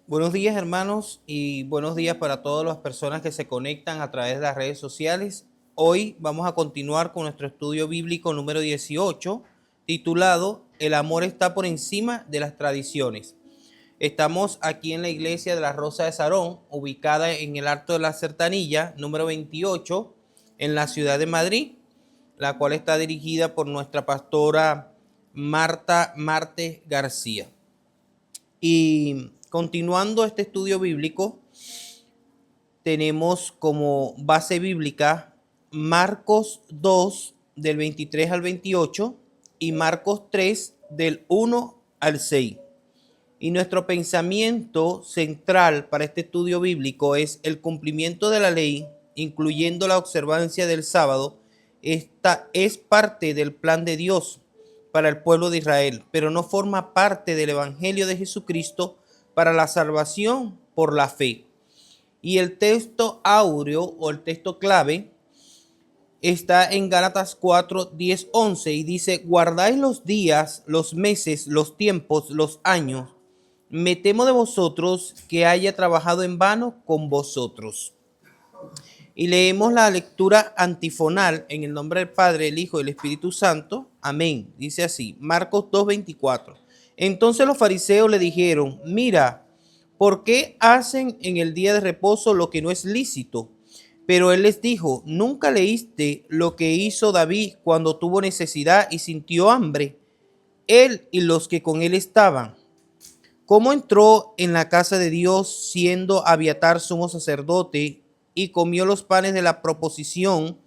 Buenos días, hermanos, y buenos días para todas las personas que se conectan a través de las redes sociales. Hoy vamos a continuar con nuestro estudio bíblico número 18, titulado El amor está por encima de las tradiciones. Estamos aquí en la iglesia de la Rosa de Sarón, ubicada en el Alto de la Sertanilla, número 28, en la ciudad de Madrid, la cual está dirigida por nuestra pastora Marta Martes García. Y continuando este estudio bíblico, tenemos como base bíblica Marcos 2 del 23 al 28 y Marcos 3 del 1 al 6. Y nuestro pensamiento central para este estudio bíblico es el cumplimiento de la ley, incluyendo la observancia del sábado. Esta es parte del plan de Dios para el pueblo de Israel, pero no forma parte del evangelio de Jesucristo para la salvación por la fe. Y el texto áureo o el texto clave está en Gálatas 4, 10, 11 y dice: guardáis los días, los meses, los tiempos, los años. Me temo de vosotros que haya trabajado en vano con vosotros. Y leemos la lectura antifonal en el nombre del Padre, el Hijo y el Espíritu Santo. Amén. Dice así, Marcos 2:24. Entonces los fariseos le dijeron: mira, ¿por qué hacen en el día de reposo lo que no es lícito? Pero él les dijo: ¿nunca leíste lo que hizo David cuando tuvo necesidad y sintió hambre? Él y los que con él estaban. ¿Cómo entró en la casa de Dios siendo Abiatar sumo sacerdote y comió los panes de la proposición,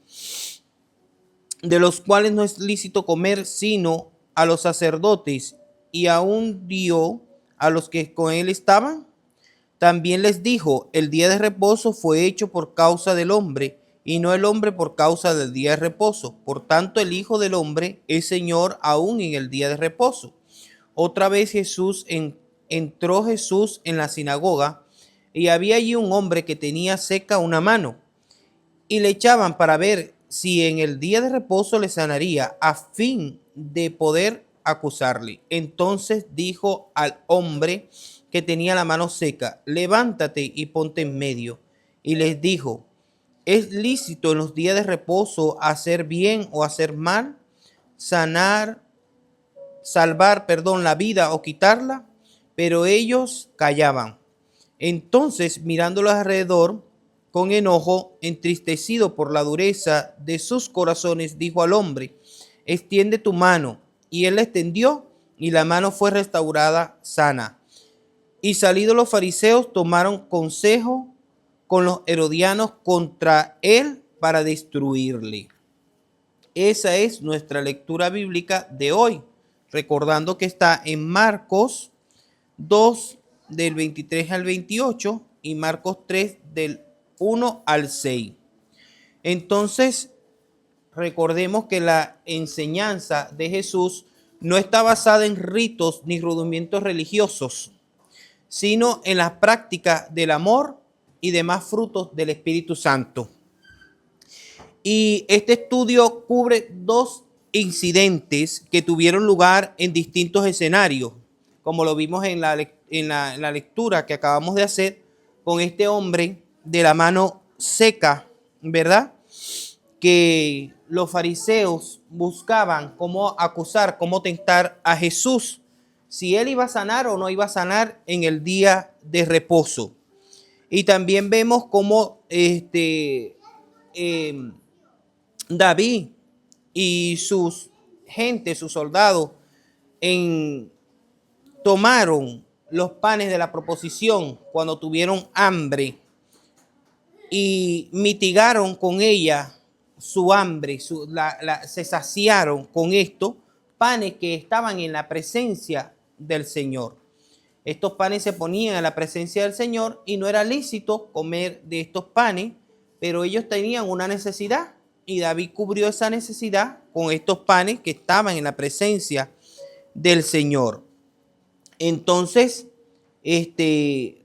de los cuales no es lícito comer sino a los sacerdotes, y aún dio a los que con él estaban? También les dijo: el día de reposo fue hecho por causa del hombre, y no el hombre por causa del día de reposo. Por tanto, el Hijo del Hombre es Señor aún en el día de reposo. Otra vez entró Jesús en la sinagoga, y había allí un hombre que tenía seca una mano, y le echaban para ver si en el día de reposo le sanaría, a fin de poder acusarle. Entonces dijo al hombre que tenía la mano seca: levántate y ponte en medio. Y les dijo: ¿es lícito en los días de reposo hacer bien o hacer mal, salvar la vida o quitarla? Pero ellos callaban. Entonces, mirándolos alrededor, con enojo, entristecido por la dureza de sus corazones, dijo al hombre: extiende tu mano. Y él la extendió, y la mano fue restaurada sana. Y salidos los fariseos, tomaron consejo con los herodianos contra él para destruirle. Esa es nuestra lectura bíblica de hoy, recordando que está en Marcos 2 del 23 al 28 y Marcos 3 del 1 al 6. Entonces, recordemos que la enseñanza de Jesús no está basada en ritos ni rudimentos religiosos, sino en la práctica del amor y demás frutos del Espíritu Santo. Y este estudio cubre dos incidentes que tuvieron lugar en distintos escenarios, como lo vimos en la lectura que acabamos de hacer con este hombre de la mano seca, ¿verdad? Que los fariseos buscaban cómo acusar, cómo tentar a Jesús, si él iba a sanar o no iba a sanar en el día de reposo. Y también vemos cómo David y sus gente, sus soldados, tomaron los panes de la proposición cuando tuvieron hambre y mitigaron con ella su hambre, se saciaron con estos panes que estaban en la presencia del Señor. Estos panes se ponían en la presencia del Señor y no era lícito comer de estos panes, pero ellos tenían una necesidad y David cubrió esa necesidad con estos panes que estaban en la presencia del Señor. Entonces,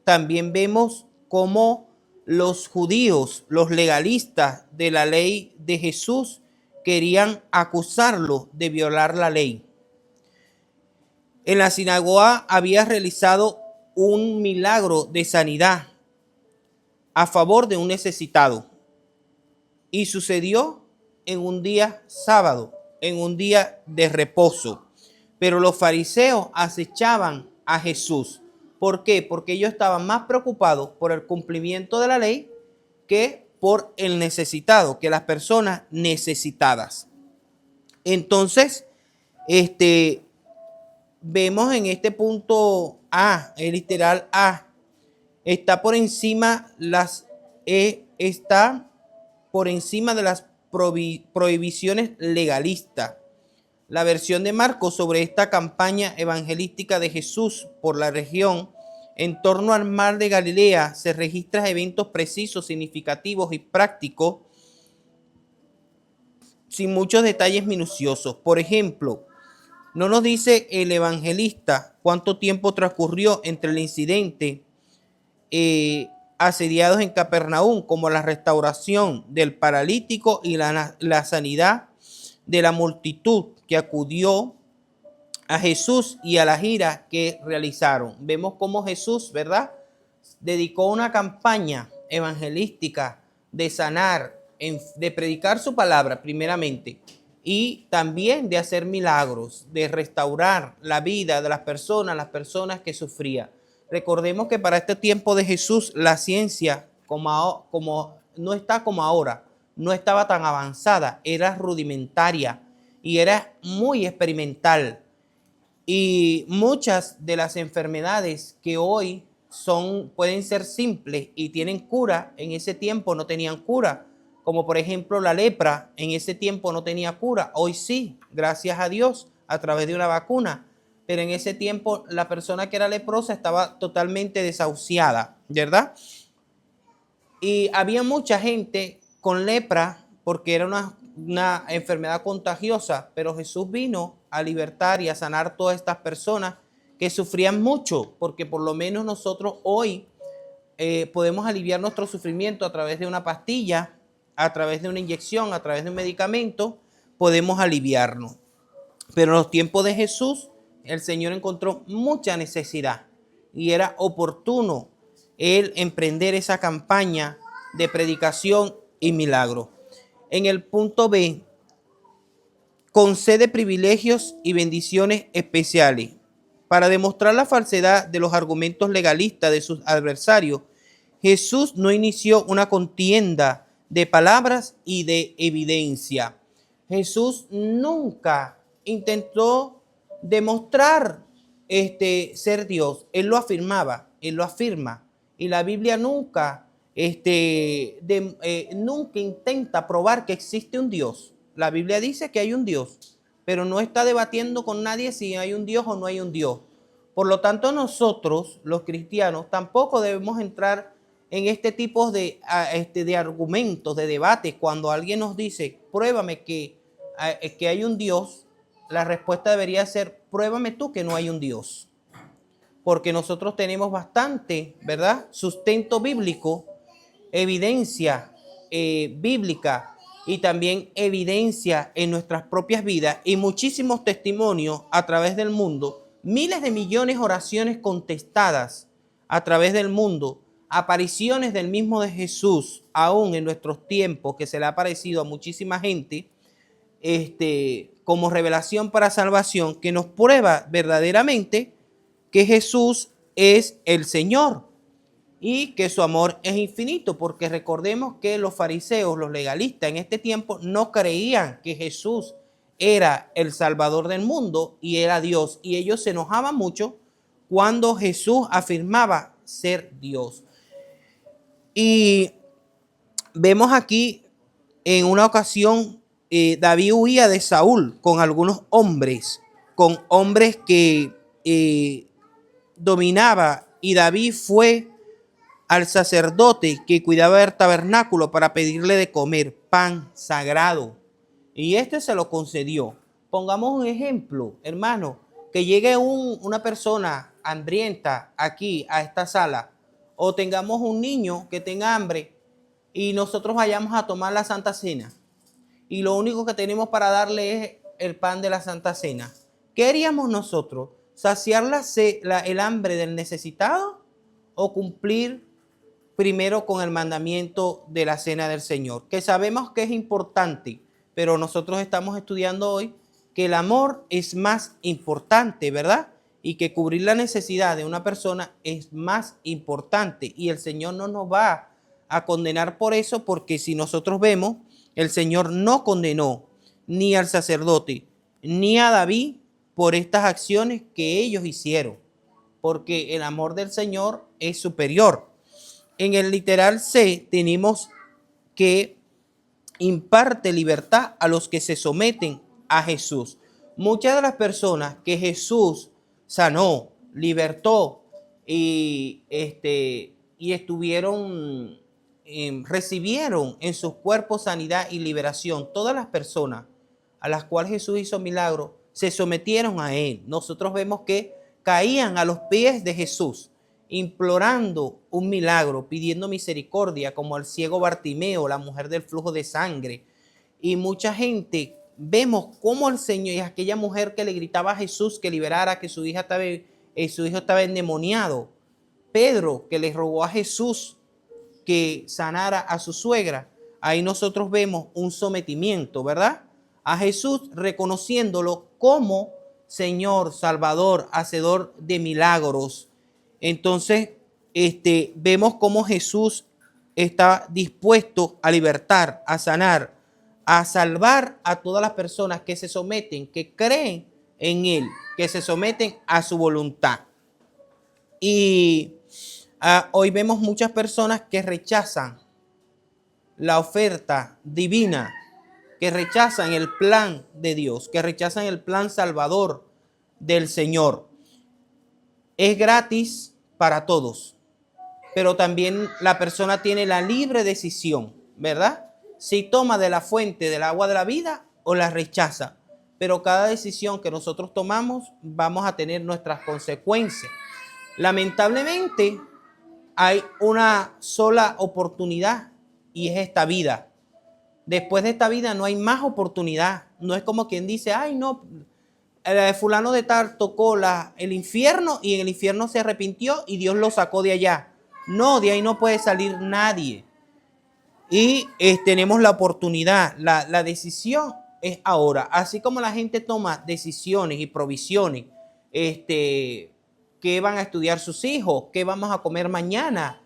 también vemos cómo los judíos, los legalistas de la ley de Jesús, querían acusarlo de violar la ley. En la sinagoga había realizado un milagro de sanidad a favor de un necesitado. Y sucedió en un día sábado, en un día de reposo. Pero los fariseos acechaban a Jesús. ¿Por qué? Porque ellos estaban más preocupados por el cumplimiento de la ley que por el necesitado, que las personas necesitadas. Entonces, vemos en este punto A, el literal A, está por encima está por encima de las prohibiciones legalistas. La versión de Marcos sobre esta campaña evangelística de Jesús por la región en torno al mar de Galilea se registran eventos precisos, significativos y prácticos sin muchos detalles minuciosos. Por ejemplo, no nos dice el evangelista cuánto tiempo transcurrió entre el incidente asediados en Capernaum, como la restauración del paralítico y la sanidad de la multitud que acudió a Jesús y a la gira que realizaron. Vemos cómo Jesús, ¿verdad?, dedicó una campaña evangelística de sanar, de predicar su palabra primeramente, y también de hacer milagros, de restaurar la vida de las personas que sufrían. Recordemos que para este tiempo de Jesús la ciencia como no está como ahora, no estaba tan avanzada, era rudimentaria y era muy experimental. Y muchas de las enfermedades que hoy pueden ser simples y tienen cura, en ese tiempo no tenían cura. Como por ejemplo la lepra, en ese tiempo no tenía cura. Hoy sí, gracias a Dios, a través de una vacuna. Pero en ese tiempo la persona que era leprosa estaba totalmente desahuciada, ¿verdad? Y había mucha gente con lepra porque era una enfermedad contagiosa, pero Jesús vino a libertar y a sanar todas estas personas que sufrían mucho, porque por lo menos nosotros hoy podemos aliviar nuestro sufrimiento a través de una pastilla, a través de una inyección, a través de un medicamento, podemos aliviarnos. Pero en los tiempos de Jesús, el Señor encontró mucha necesidad y era oportuno él emprender esa campaña de predicación y milagro. En el punto B, concede privilegios y bendiciones especiales. Para demostrar la falsedad de los argumentos legalistas de sus adversarios, Jesús no inició una contienda de palabras y de evidencia. Jesús nunca intentó demostrar ser Dios. Él lo afirmaba, él lo afirma. Y la Biblia nunca intenta probar que existe un Dios. La Biblia dice que hay un Dios, pero no está debatiendo con nadie si hay un Dios o no hay un Dios. Por lo tanto, nosotros, los cristianos, tampoco debemos entrar en este tipo de argumentos, de debates. Cuando alguien nos dice, pruébame que hay un Dios, la respuesta debería ser, pruébame tú que no hay un Dios. Porque nosotros tenemos bastante, ¿verdad?, sustento bíblico, evidencia bíblica y también evidencia en nuestras propias vidas y muchísimos testimonios a través del mundo, miles de millones de oraciones contestadas a través del mundo, apariciones del mismo de Jesús, aún en nuestros tiempos, que se le ha aparecido a muchísima gente, como revelación para salvación, que nos prueba verdaderamente que Jesús es el Señor y que su amor es infinito, porque recordemos que los fariseos, los legalistas en este tiempo no creían que Jesús era el Salvador del mundo y era Dios, y ellos se enojaban mucho cuando Jesús afirmaba ser Dios. Y vemos aquí en una ocasión David huía de Saúl con algunos hombres, que dominaba, y David fue al sacerdote que cuidaba el tabernáculo para pedirle de comer pan sagrado, y se lo concedió. Pongamos un ejemplo, hermano, que llegue una persona hambrienta aquí a esta sala, o tengamos un niño que tenga hambre y nosotros vayamos a tomar la Santa Cena y lo único que tenemos para darle es el pan de la Santa Cena. ¿Qué haríamos nosotros? ¿Saciar el hambre del necesitado o cumplir primero con el mandamiento de la cena del Señor? Que sabemos que es importante, pero nosotros estamos estudiando hoy que el amor es más importante, ¿verdad? Y que cubrir la necesidad de una persona es más importante. Y el Señor no nos va a condenar por eso, porque si nosotros vemos, el Señor no condenó ni al sacerdote ni a David por estas acciones que ellos hicieron, porque el amor del Señor es superior. En el literal C tenemos que imparte libertad a los que se someten a Jesús. Muchas de las personas que Jesús sanó, libertó y estuvieron, recibieron en sus cuerpos sanidad y liberación. Todas las personas a las cuales Jesús hizo milagros se sometieron a Él. Nosotros vemos que caían a los pies de Jesús, implorando un milagro, pidiendo misericordia, como el ciego Bartimeo, la mujer del flujo de sangre. Y mucha gente, vemos cómo el Señor, y aquella mujer que le gritaba a Jesús que liberara, que su hijo estaba endemoniado. Pedro, que le rogó a Jesús que sanara a su suegra. Ahí nosotros vemos un sometimiento, ¿verdad? A Jesús, reconociéndolo como Señor, Salvador, hacedor de milagros. Entonces, vemos cómo Jesús está dispuesto a libertar, a sanar, a salvar a todas las personas que se someten, que creen en Él, que se someten a su voluntad. Y hoy vemos muchas personas que rechazan la oferta divina, que rechazan el plan de Dios, que rechazan el plan salvador del Señor. Es gratis para todos, pero también la persona tiene la libre decisión, ¿verdad? Si toma de la fuente del agua de la vida o la rechaza. Pero cada decisión que nosotros tomamos vamos a tener nuestras consecuencias. Lamentablemente hay una sola oportunidad y es esta vida. Después de esta vida no hay más oportunidad. No es como quien dice, ay no, fulano de tal tocó el infierno y en el infierno se arrepintió y Dios lo sacó de allá. No, de ahí no puede salir nadie. Y tenemos la oportunidad, la decisión es ahora. Así como la gente toma decisiones y provisiones, qué van a estudiar sus hijos, qué vamos a comer mañana.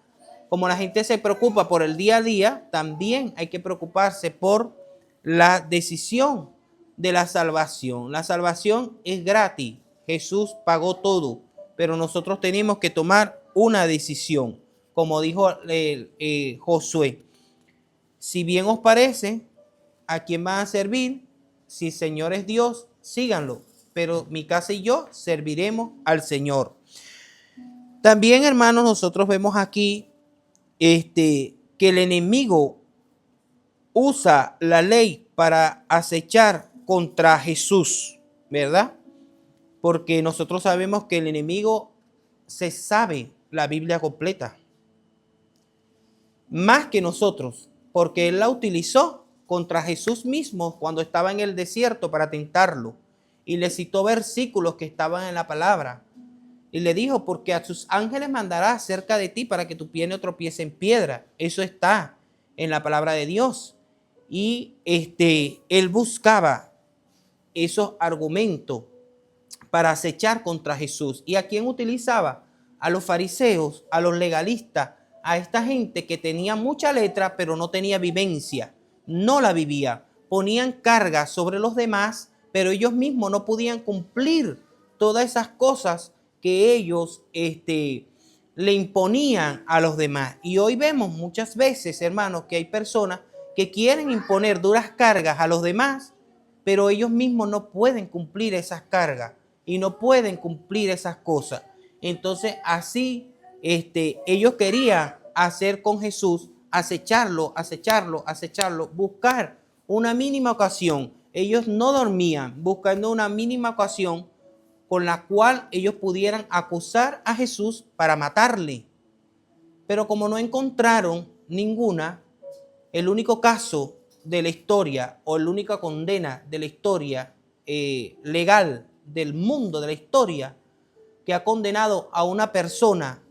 Como la gente se preocupa por el día a día, también hay que preocuparse por la decisión de la salvación. La salvación es gratis. Jesús pagó todo, pero nosotros tenemos que tomar una decisión, como dijo Josué. Si bien os parece, ¿a quién van a servir? Si el Señor es Dios, síganlo. Pero mi casa y yo serviremos al Señor. También, hermanos, nosotros vemos aquí que el enemigo usa la ley para acechar contra Jesús, ¿verdad? Porque nosotros sabemos que el enemigo se sabe la Biblia completa, más que nosotros, porque él la utilizó contra Jesús mismo cuando estaba en el desierto para tentarlo y le citó versículos que estaban en la palabra y le dijo, porque a sus ángeles mandará cerca de ti para que tu pie no tropiece en piedra. Eso está en la palabra de Dios. Y él buscaba esos argumentos para acechar contra Jesús. ¿Y a quién utilizaba? A los fariseos, a los legalistas, a esta gente que tenía mucha letra pero no tenía vivencia, no la vivía. Ponían carga sobre los demás, pero ellos mismos no podían cumplir todas esas cosas que ellos le imponían a los demás. Y hoy vemos muchas veces, hermanos, que hay personas que quieren imponer duras cargas a los demás, pero ellos mismos no pueden cumplir esas cargas y no pueden cumplir esas cosas. Entonces, así ellos querían hacer con Jesús, acecharlo, buscar una mínima ocasión. Ellos no dormían buscando una mínima ocasión con la cual ellos pudieran acusar a Jesús para matarle. Pero como no encontraron ninguna, el único caso de la historia o la única condena de la historia legal del mundo de la historia que ha condenado a una persona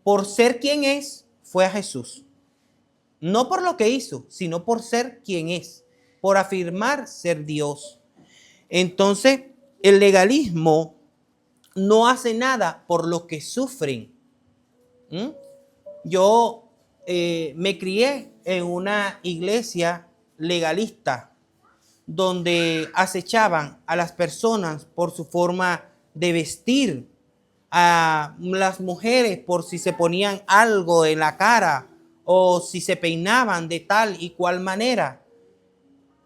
por ser quien es, fue a Jesús. No por lo que hizo, sino por ser quien es, por afirmar ser Dios. Entonces, el legalismo no hace nada por los que sufren. Yo me crié en una iglesia legalista donde acechaban a las personas por su forma de vestir, a las mujeres por si se ponían algo en la cara o si se peinaban de tal y cual manera.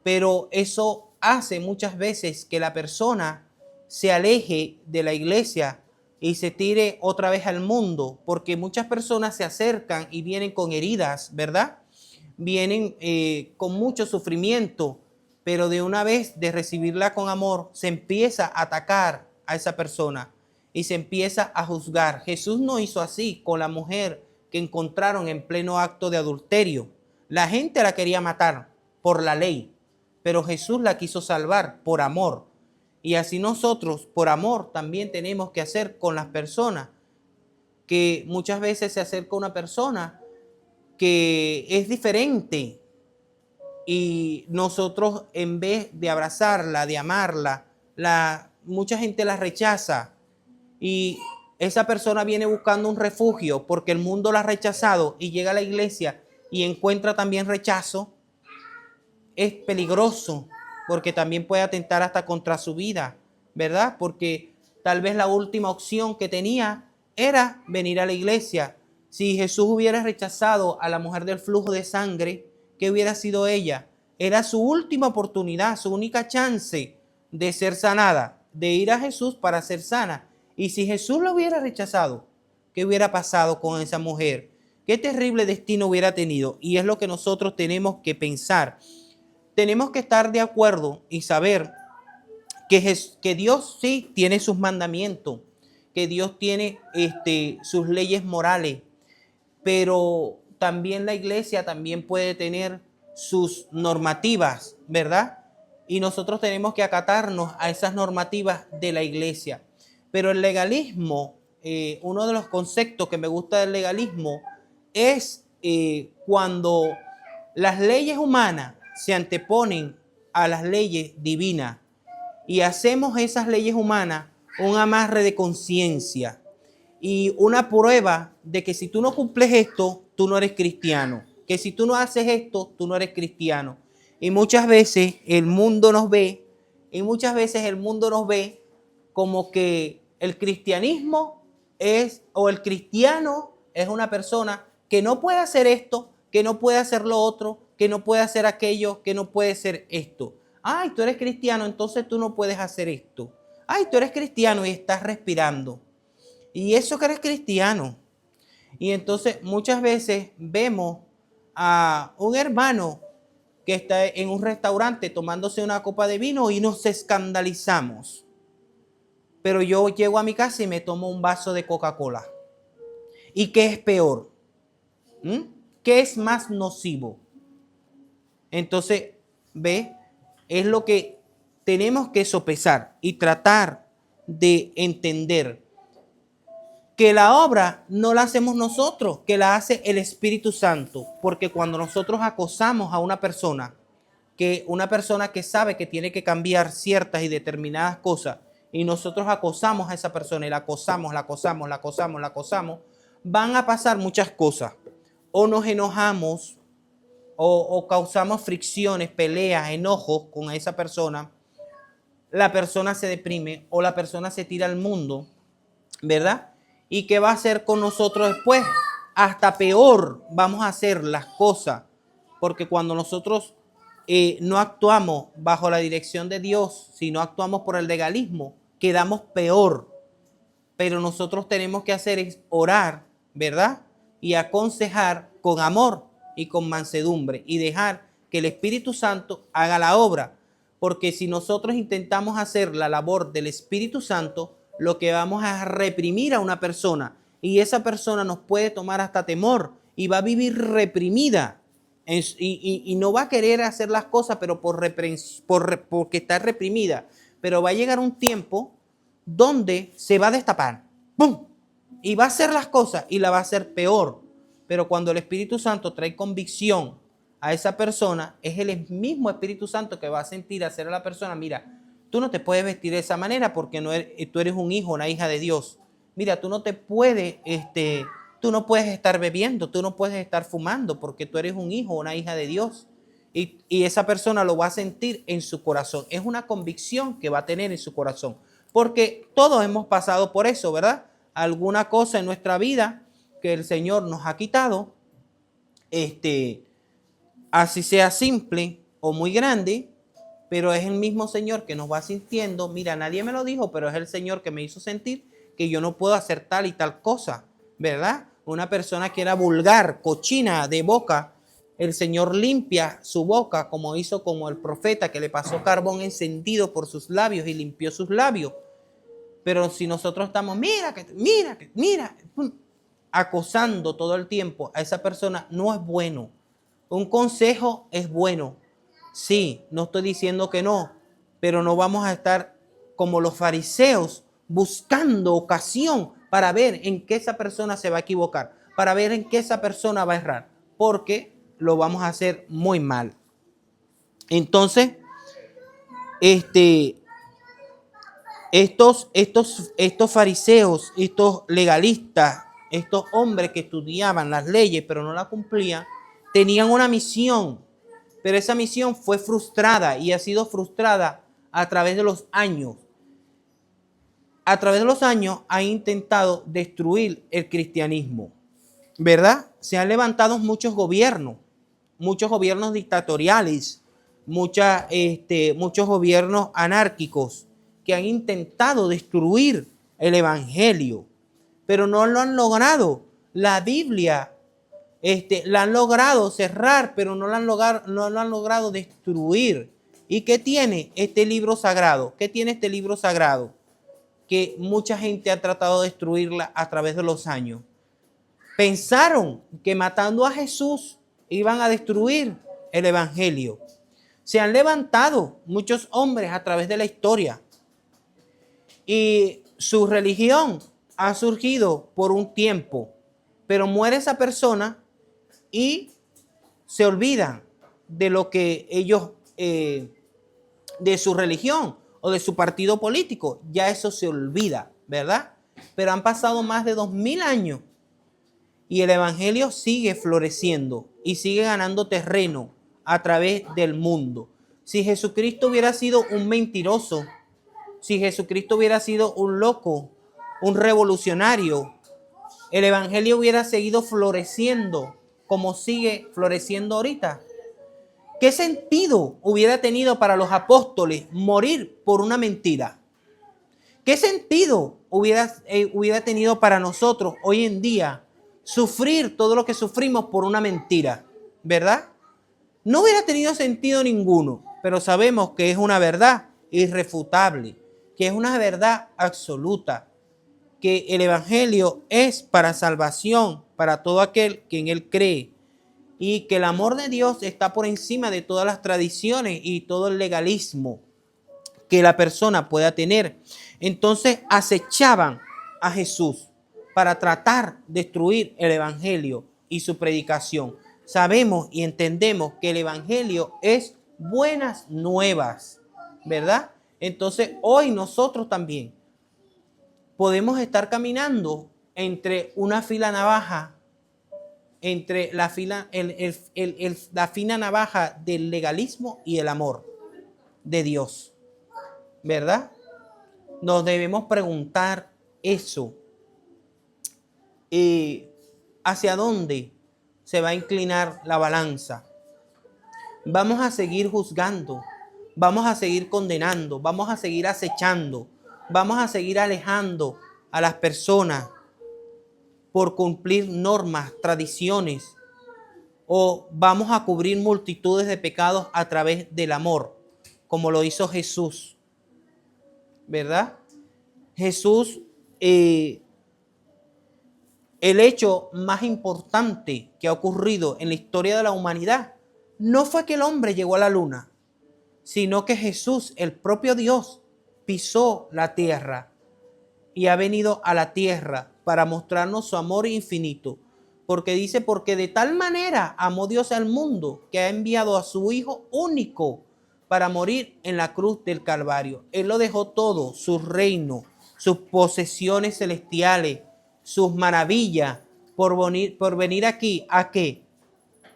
Pero eso hace muchas veces que la persona se aleje de la iglesia y se tire otra vez al mundo, porque muchas personas se acercan y vienen con heridas, ¿verdad? Vienen con mucho sufrimiento, pero de una vez de recibirla con amor, se empieza a atacar a esa persona y se empieza a juzgar. Jesús no hizo así con la mujer que encontraron en pleno acto de adulterio. La gente la quería matar por la ley, pero Jesús la quiso salvar por amor. Y así nosotros, por amor, también tenemos que hacer con las personas, que muchas veces se acerca una persona que es diferente y nosotros, en vez de abrazarla, de amarla, mucha gente la rechaza y esa persona viene buscando un refugio porque el mundo la ha rechazado y llega a la iglesia y encuentra también rechazo. Es peligroso porque también puede atentar hasta contra su vida, ¿verdad? Porque tal vez la última opción que tenía era venir a la iglesia. Si Jesús hubiera rechazado a la mujer del flujo de sangre, ¿qué hubiera sido ella? Era su última oportunidad, su única chance de ser sanada, de ir a Jesús para ser sana. Y si Jesús lo hubiera rechazado, ¿qué hubiera pasado con esa mujer? ¿Qué terrible destino hubiera tenido? Y es lo que nosotros tenemos que pensar. Tenemos que estar de acuerdo y saber que Dios sí tiene sus mandamientos, que Dios tiene sus leyes morales, pero también la iglesia también puede tener sus normativas, ¿verdad? Y nosotros tenemos que acatarnos a esas normativas de la iglesia. Pero el legalismo, uno de los conceptos que me gusta del legalismo es cuando las leyes humanas se anteponen a las leyes divinas y hacemos esas leyes humanas un amarre de conciencia y una prueba de que si tú no cumples esto, tú no eres cristiano, que si tú no haces esto, tú no eres cristiano. Y muchas veces el mundo nos ve, como que el cristianismo es, o el cristiano es una persona que no puede hacer esto, que no puede hacer lo otro, que no puede hacer aquello, que no puede hacer esto. Ay, tú eres cristiano, entonces tú no puedes hacer esto. Ay, tú eres cristiano y estás respirando. Y eso que eres cristiano. Y entonces muchas veces vemos a un hermano que está en un restaurante tomándose una copa de vino y nos escandalizamos. Pero yo llego a mi casa y me tomo un vaso de Coca-Cola. ¿Y qué es peor? ¿Qué es más nocivo? Entonces, ve, es lo que tenemos que sopesar y tratar de entender que la obra no la hacemos nosotros, que la hace el Espíritu Santo, porque cuando nosotros acosamos a una persona que sabe que tiene que cambiar ciertas y determinadas cosas, y nosotros acosamos a esa persona y la acosamos, van a pasar muchas cosas. O nos enojamos, o causamos fricciones, peleas, enojos con esa persona, la persona se deprime o la persona se tira al mundo, ¿verdad? ¿Y qué va a hacer con nosotros después? Hasta peor vamos a hacer las cosas, porque cuando nosotros no actuamos bajo la dirección de Dios, si no actuamos por el legalismo, quedamos peor. Pero nosotros tenemos que hacer es orar, ¿verdad? Y aconsejar con amor y con mansedumbre y dejar que el Espíritu Santo haga la obra. Porque si nosotros intentamos hacer la labor del Espíritu Santo, lo que vamos a reprimir a una persona y esa persona nos puede tomar hasta temor y va a vivir reprimida y no va a querer hacer las cosas, pero porque está reprimida. Pero va a llegar un tiempo donde se va a destapar ¡pum! Y va a hacer las cosas y la va a hacer peor. Pero cuando el Espíritu Santo trae convicción a esa persona, es el mismo Espíritu Santo que va a sentir hacer a la persona, mira, tú no te puedes vestir de esa manera porque tú eres un hijo, una hija de Dios. Mira, tú no puedes estar bebiendo, tú no puedes estar fumando porque tú eres un hijo, una hija de Dios. Y esa persona lo va a sentir en su corazón. Es una convicción que va a tener en su corazón. Porque todos hemos pasado por eso, ¿verdad? Alguna cosa en nuestra vida que el Señor nos ha quitado, así sea simple o muy grande, pero es el mismo Señor que nos va sintiendo, mira, nadie me lo dijo, pero es el Señor que me hizo sentir que yo no puedo hacer tal y tal cosa, ¿verdad? Una persona que era vulgar, cochina de boca, el Señor limpia su boca, como hizo como el profeta que le pasó carbón encendido por sus labios y limpió sus labios. Pero si nosotros estamos, mira, acosando todo el tiempo a esa persona, no es bueno. Un consejo es bueno. Sí, no estoy diciendo que no, pero no vamos a estar como los fariseos buscando ocasión para ver en qué esa persona se va a equivocar, para ver en qué esa persona va a errar, porque lo vamos a hacer muy mal. Entonces, estos fariseos, estos legalistas, estos hombres que estudiaban las leyes pero no las cumplían, tenían una misión, pero esa misión fue frustrada y ha sido frustrada a través de los años. A través de los años ha intentado destruir el cristianismo, ¿verdad? Se han levantado muchos gobiernos dictatoriales, muchos gobiernos anárquicos que han intentado destruir el evangelio, pero no lo han logrado. La Biblia la han logrado cerrar, pero no lo han logrado destruir. ¿Y qué tiene este libro sagrado? ¿Qué tiene este libro sagrado? Que mucha gente ha tratado de destruirla a través de los años. Pensaron que matando a Jesús iban a destruir el evangelio. Se han levantado muchos hombres a través de la historia y su religión ha surgido por un tiempo, pero muere esa persona y se olvidan de lo que ellos, de su religión o de su partido político. Ya eso se olvida, ¿verdad? Pero han pasado más de 2000 años y el evangelio sigue floreciendo y sigue ganando terreno a través del mundo. Si Jesucristo hubiera sido un mentiroso, si Jesucristo hubiera sido un loco, un revolucionario, el evangelio hubiera seguido floreciendo como sigue floreciendo ahorita. ¿Qué sentido hubiera tenido para los apóstoles morir por una mentira? ¿Qué sentido hubiera tenido para nosotros hoy en día sufrir todo lo que sufrimos por una mentira? ¿Verdad? No hubiera tenido sentido ninguno, pero sabemos que es una verdad irrefutable, que es una verdad absoluta, que el evangelio es para salvación para todo aquel que en él cree y que el amor de Dios está por encima de todas las tradiciones y todo el legalismo que la persona pueda tener. Entonces acechaban a Jesús para tratar de destruir el evangelio y su predicación. Sabemos y entendemos que el evangelio es buenas nuevas, ¿verdad? Entonces hoy nosotros también podemos estar caminando entre una fila navaja, entre la fina navaja del legalismo y el amor de Dios, ¿verdad? Nos debemos preguntar eso. ¿Hacia dónde se va a inclinar la balanza? Vamos a seguir juzgando, vamos a seguir condenando, vamos a seguir acechando, vamos a seguir alejando a las personas por cumplir normas, tradiciones, o vamos a cubrir multitudes de pecados a través del amor, como lo hizo Jesús, ¿verdad? Jesús, el hecho más importante que ha ocurrido en la historia de la humanidad no fue que el hombre llegó a la luna, sino que Jesús, el propio Dios, pisó la tierra y ha venido a la tierra para mostrarnos su amor infinito. Porque dice, porque de tal manera amó Dios al mundo que ha enviado a su Hijo único para morir en la cruz del Calvario. Él lo dejó todo, su reino, sus posesiones celestiales, sus maravillas, por venir aquí, ¿a qué?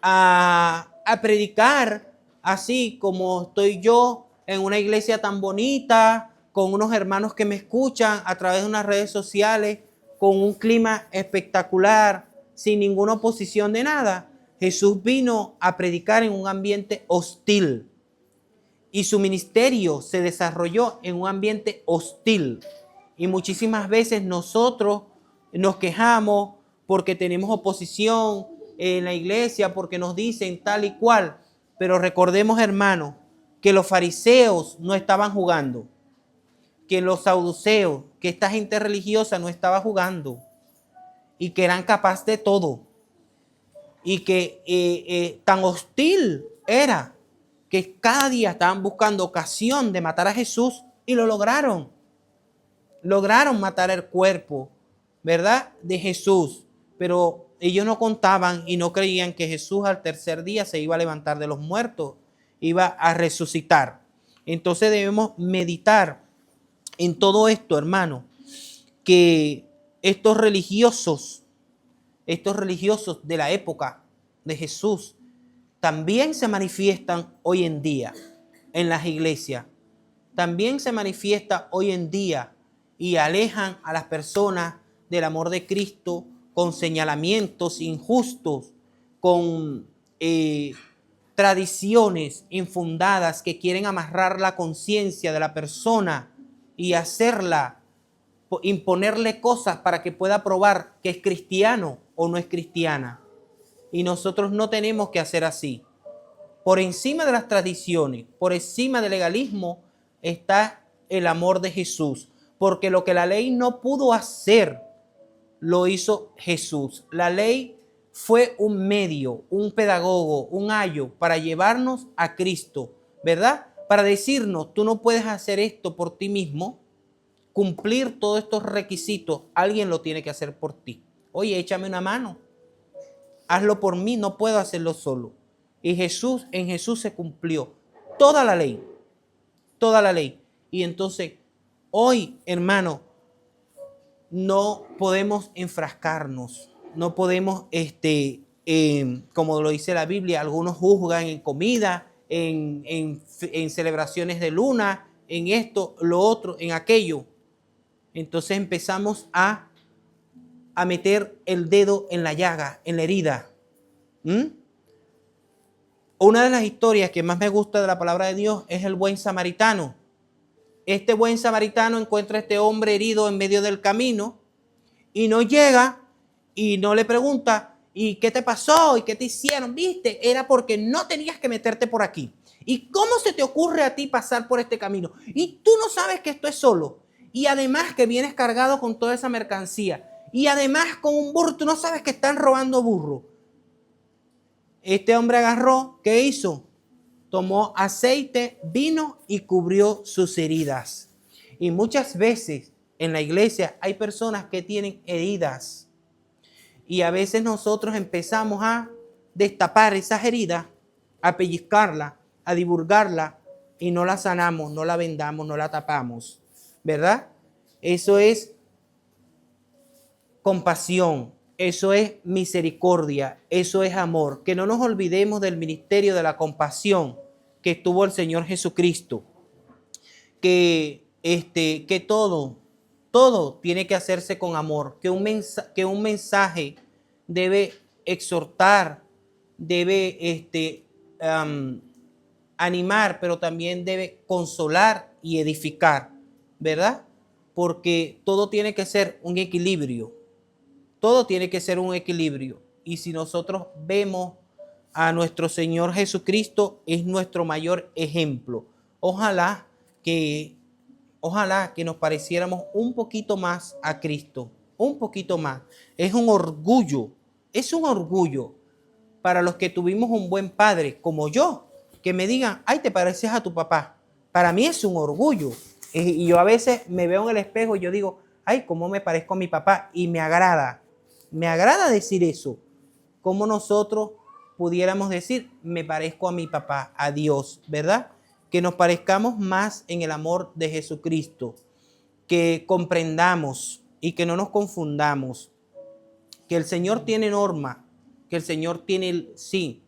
A predicar, así como estoy yo en una iglesia tan bonita, con unos hermanos que me escuchan a través de unas redes sociales, con un clima espectacular, sin ninguna oposición de nada. Jesús vino a predicar en un ambiente hostil y su ministerio se desarrolló en un ambiente hostil. Y muchísimas veces nosotros nos quejamos porque tenemos oposición en la iglesia, porque nos dicen tal y cual. Pero recordemos, hermanos, que los fariseos no estaban jugando, que los saduceos, que esta gente religiosa no estaba jugando y que eran capaces de todo. Y que tan hostil era que cada día estaban buscando ocasión de matar a Jesús y lo lograron. Lograron matar el cuerpo, ¿verdad?, de Jesús, pero ellos no contaban y no creían que Jesús al tercer día se iba a levantar de los muertos, iba a resucitar. Entonces debemos meditar en todo esto, hermano, que estos religiosos de la época de Jesús también se manifiestan hoy en día en las iglesias. También se manifiesta hoy en día y alejan a las personas del amor de Cristo con señalamientos injustos, con tradiciones infundadas que quieren amarrar la conciencia de la persona y hacerla, imponerle cosas para que pueda probar que es cristiano o no es cristiana. Y nosotros no tenemos que hacer así. Por encima de las tradiciones, por encima del legalismo, está el amor de Jesús. Porque lo que la ley no pudo hacer, lo hizo Jesús. La ley fue un medio, un pedagogo, un ayo para llevarnos a Cristo, ¿verdad? Para decirnos, tú no puedes hacer esto por ti mismo, cumplir todos estos requisitos, alguien lo tiene que hacer por ti. Oye, échame una mano. Hazlo por mí, no puedo hacerlo solo. Y en Jesús se cumplió toda la ley. Toda la ley. Y entonces, hoy, hermano, no podemos enfrascarnos. No podemos, como lo dice la Biblia, algunos juzgan en comida, en celebraciones de luna, en esto, lo otro, en aquello. Entonces empezamos a meter el dedo en la llaga, en la herida. Una de las historias que más me gusta de la palabra de Dios es el buen samaritano. Este buen samaritano encuentra a este hombre herido en medio del camino y no llega y no le pregunta, ¿y qué te pasó? ¿Y qué te hicieron? ¿Viste? Era porque no tenías que meterte por aquí. ¿Y cómo se te ocurre a ti pasar por este camino? Y tú no sabes que esto es solo. Y además que vienes cargado con toda esa mercancía. Y además con un burro, tú no sabes que están robando burro. Este hombre agarró, ¿qué hizo? Tomó aceite, vino y cubrió sus heridas. Y muchas veces en la iglesia hay personas que tienen heridas. Y a veces nosotros empezamos a destapar esas heridas, a pellizcarlas, a divulgarlas y no la sanamos, no la vendamos, no la tapamos. ¿Verdad? Eso es compasión, eso es misericordia, eso es amor. Que no nos olvidemos del ministerio de la compasión que tuvo el Señor Jesucristo. Que todo tiene que hacerse con amor. Que un mensaje debe exhortar, debe animar, pero también debe consolar y edificar, ¿verdad? Porque todo tiene que ser un equilibrio. Todo tiene que ser un equilibrio. Y si nosotros vemos a nuestro Señor Jesucristo, es nuestro mayor ejemplo. Ojalá que nos pareciéramos un poquito más a Cristo. Un poquito más. Es un orgullo para los que tuvimos un buen padre como yo, que me digan, ay, te pareces a tu papá. Para mí es un orgullo. Y yo a veces me veo en el espejo y yo digo, ay, ¿cómo me parezco a mi papá? Y me agrada decir eso. ¿Cómo nosotros pudiéramos decir, me parezco a mi papá, a Dios, ¿verdad? Que nos parezcamos más en el amor de Jesucristo, que comprendamos y que no nos confundamos, que el Señor tiene norma, que el Señor tiene el sí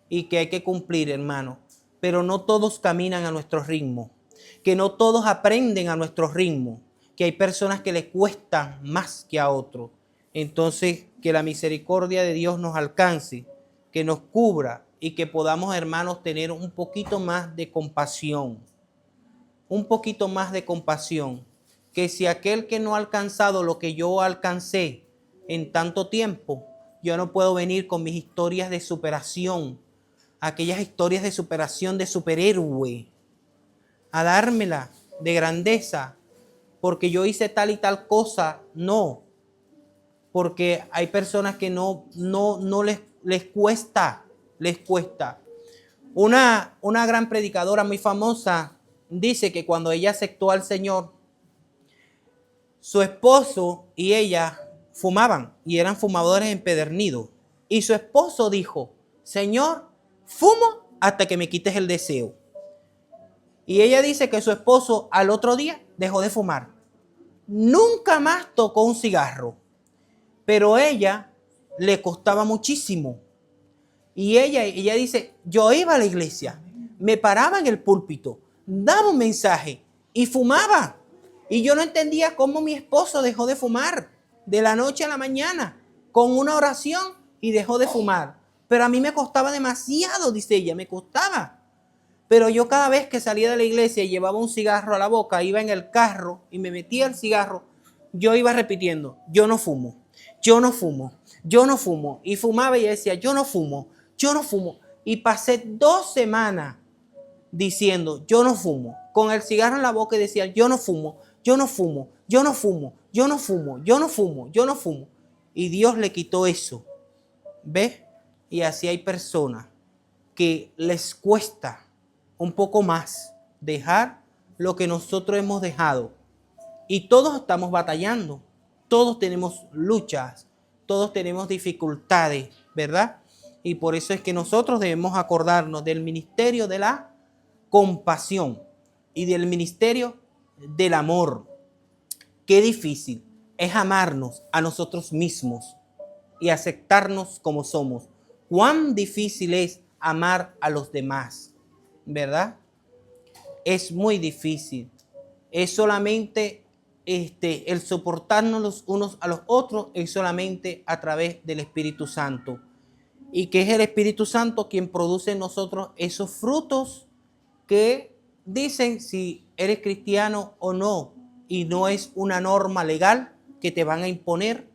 y que hay que cumplir, hermano, pero no todos caminan a nuestro ritmo, que no todos aprenden a nuestro ritmo, que hay personas que les cuesta más que a otros. Entonces, que la misericordia de Dios nos alcance, que nos cubra y que podamos, hermanos, tener un poquito más de compasión, un poquito más de compasión, que si aquel que no ha alcanzado lo que yo alcancé en tanto tiempo, yo no puedo venir con mis historias de superación, aquellas historias de superación de superhéroe, a dármela de grandeza, porque yo hice tal y tal cosa. No, porque hay personas que no les cuesta. Una gran predicadora muy famosa dice que cuando ella aceptó al Señor, su esposo y ella fumaban y eran fumadores empedernidos. Y su esposo dijo, Señor, fumo hasta que me quites el deseo. Y ella dice que su esposo al otro día dejó de fumar. Nunca más tocó un cigarro. Pero ella le costaba muchísimo. Y ella dice, yo iba a la iglesia, me paraba en el púlpito, daba un mensaje y fumaba. Y yo no entendía cómo mi esposo dejó de fumar de la noche a la mañana con una oración y dejó de fumar. Pero a mí me costaba demasiado, dice ella, me costaba. Pero yo cada vez que salía de la iglesia y llevaba un cigarro a la boca, iba en el carro y me metía el cigarro, yo iba repitiendo, yo no fumo, yo no fumo, yo no fumo. Y fumaba y decía, yo no fumo, yo no fumo. Y pasé 2 semanas diciendo, yo no fumo, con el cigarro en la boca y decía, yo no fumo, yo no fumo, yo no fumo, yo no fumo, yo no fumo, yo no fumo. Y Dios le quitó eso. ¿Ves? Y así hay personas que les cuesta un poco más dejar lo que nosotros hemos dejado. Y todos estamos batallando, todos tenemos luchas, todos tenemos dificultades, ¿verdad? Y por eso es que nosotros debemos acordarnos del ministerio de la compasión y del ministerio del amor. Qué difícil es amarnos a nosotros mismos y aceptarnos como somos. Cuán difícil es amar a los demás, ¿verdad? Es muy difícil. Es solamente el soportarnos los unos a los otros, es solamente a través del Espíritu Santo. Y que es el Espíritu Santo quien produce en nosotros esos frutos que dicen si eres cristiano o no. Y no es una norma legal que te van a imponer,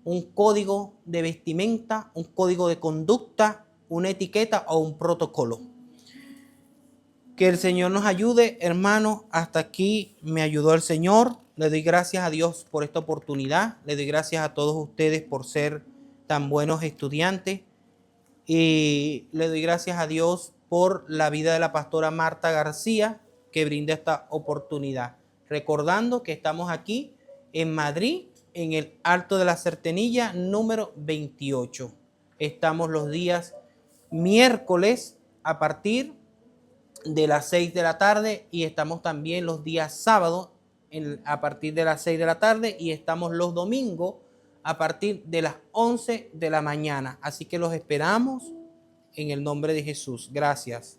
un código de vestimenta, un código de conducta, una etiqueta o un protocolo. Que el Señor nos ayude, hermanos. Hasta aquí me ayudó el Señor. Le doy gracias a Dios por esta oportunidad. Le doy gracias a todos ustedes por ser tan buenos estudiantes. Y le doy gracias a Dios por la vida de la pastora Marta García, que brinda esta oportunidad. Recordando que estamos aquí en Madrid, en el Alto de la Certenilla, número 28. Estamos los días miércoles a partir de las 6 de la tarde y estamos también los días sábados a partir de las 6 de la tarde y estamos los domingos a partir de las 11 de la mañana. Así que los esperamos en el nombre de Jesús. Gracias.